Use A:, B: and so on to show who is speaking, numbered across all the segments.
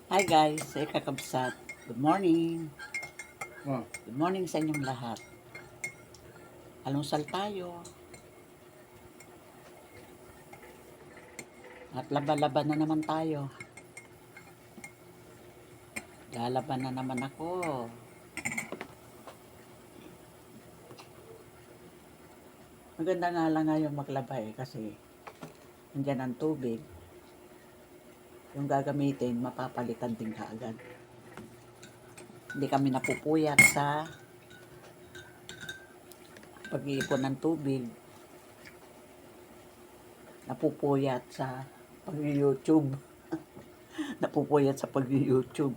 A: Hi guys, saya kakabsat. Good morning.
B: Oh,
A: Good morning sa inyong lahat. Almusal tayo. At laban-laban na naman tayo. Lalaban na naman ako. Maganda nga lang ngayon maglaba kasi andyan ang tubig. Yung gagamitin, mapapalitan din kaagad. Hindi kami napupuyat sa pag-iipon ng tubig. Napupuyat sa pag-YouTube. Napupuyat sa pag-YouTube.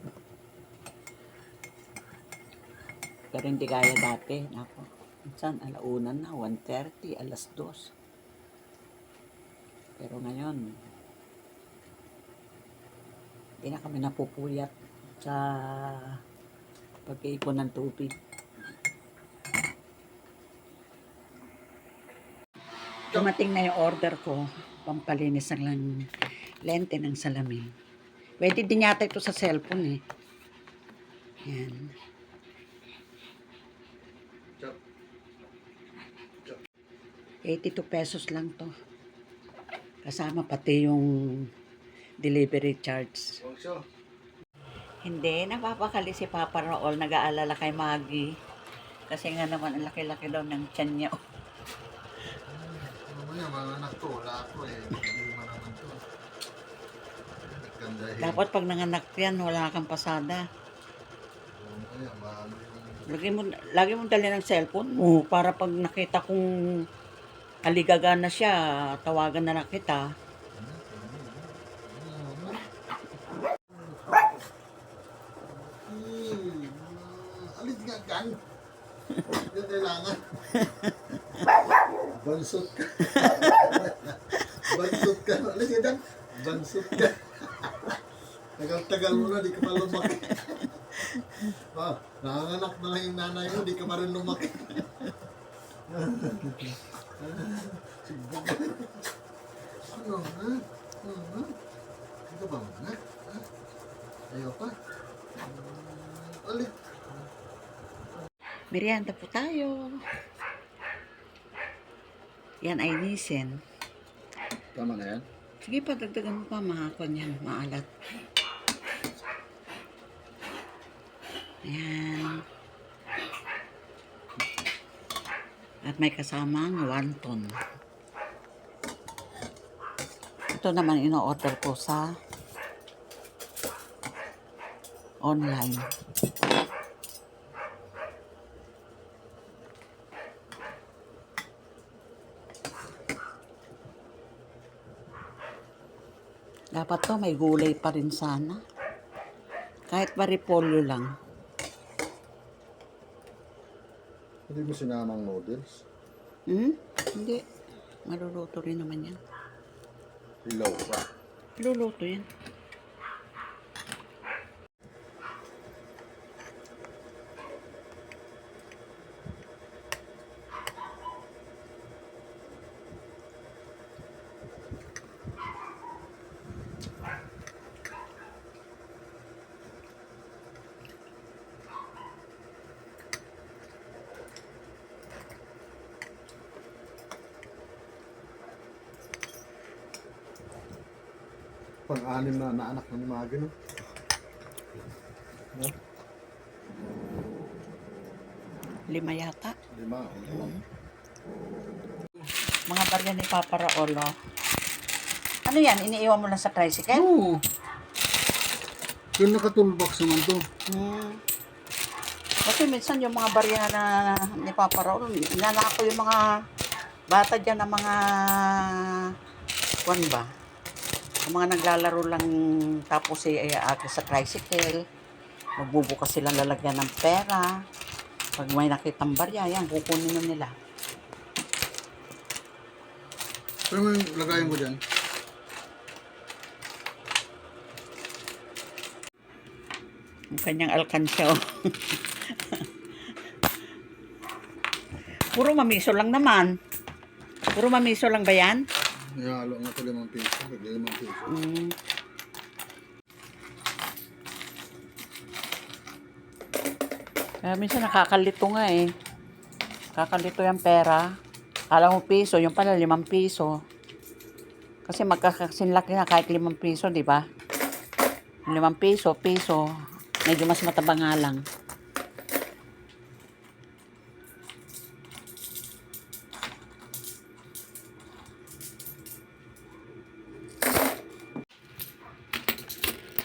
A: Pero hindi kaya dati. Ako, minsan alauna na, 1:30, 2:00. Pero ngayon, hindi na kami napupuyat sa pag-iipon ng tubig. Dumating na yung order ko, pampalinis ng lente ng salamin. Pwede din yata ito sa cellphone eh. Yan. ₱82 lang to. Kasama pati yung delivery charge. Hindi, napapakali si Papa Raul. Nag-aalala kay Maggie. Kasi nga naman, ang laki-laki daw ng tiyan niya.
B: mamaya mga anak to, wala ako eh. Hindi maraman to. Gandahin.
A: Dapat pag nanganak yan, wala kang pasada.
B: Mamaya, maano
A: Lagi mo dali ng cellphone mo para pag nakita kong aligaga na siya, tawagan na kita.
B: alis nga gan. Yung kailangan. Bansot ka. Bansot ka. Alis nga gan. Bansot ka. Tagal-tagal mo na, di ka pa lumaki. Nanganganak na lang yung nanay mo, di ka pa rin lumaki. Ano, ha? Ito ba, ha? Ayaw pa? Alit.
A: Merienda po tayo. Yan ay nisin.
B: Tama na yan?
A: Sige pa, dagdagan mo pa, mahakon yan, maalat. Ayan. At may kasamang wonton. Ito naman ino-order ko sa online. Dapat to may gulay pa rin sana. Kahit repolyo lang.
B: Hindi mo sinamang noodles?
A: Hindi. Maluluto rin naman yan.
B: Ilaw pa.
A: Luluto yan.
B: Pang-anim na anak ng mga no? No?
A: 5 yata.
B: 5.
A: Mga barya ni Papa Raul, oh. Ano yan? Iniiwan mo lang sa tricycle?
B: Oo. Yung naka-toolbox naman to.
A: Kasi minsan yung mga barya na ni Papa Raul, inanako yung mga bata dyan ng mga kwan ba? Yung mga naglalaro lang tapos ay aakyat sa tricycle. Magbubukas silang lalagyan ng pera. Pag may nakitang barya, yan, kukunin na nila.
B: Pero may lagayin mo dyan.
A: Yung kanyang alkansya, oh. Puro mamiso lang naman. Puro mamiso lang ba yan?
B: Ihalo nga ito 5 piso. 5 piso.
A: Kaya minsan nakakalito nga eh. Kakalito yung pera. Kala mo piso, yung pala 5 piso. Kasi magkakasinlaki na kahit 5 piso, di ba? 5 piso, piso. Medyo mas mataba nga lang.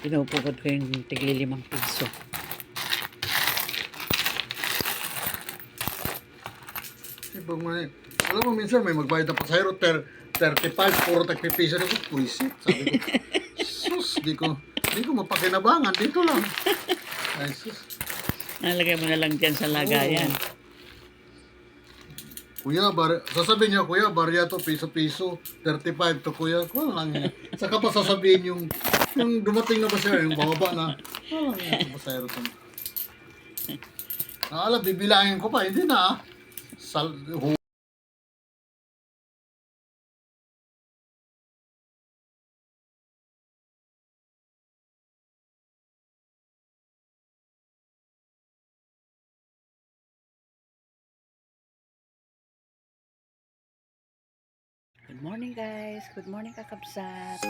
A: Pinupugod ko yung tigli 5 piso.
B: Ibang mga, alam mo minsan may magbayad na pasahero 35, puro tagpipiso na ko, puisit. Sabi ko, sus, di ko mapakinabangan, dito lang. Ay, sus.
A: Nalagay mo na lang dyan sa lagayan.
B: Kuya, sasabihin niya, kuya, barya to, piso-piso, 35 to, kuya. Kung lang yan. Saka pa sasabihin yung dumating na ba siya, yung bababa na, lang yan, pasahero to. Alam, bibilangin ko pa, hindi na.
A: Good morning guys. Good morning kakabsat.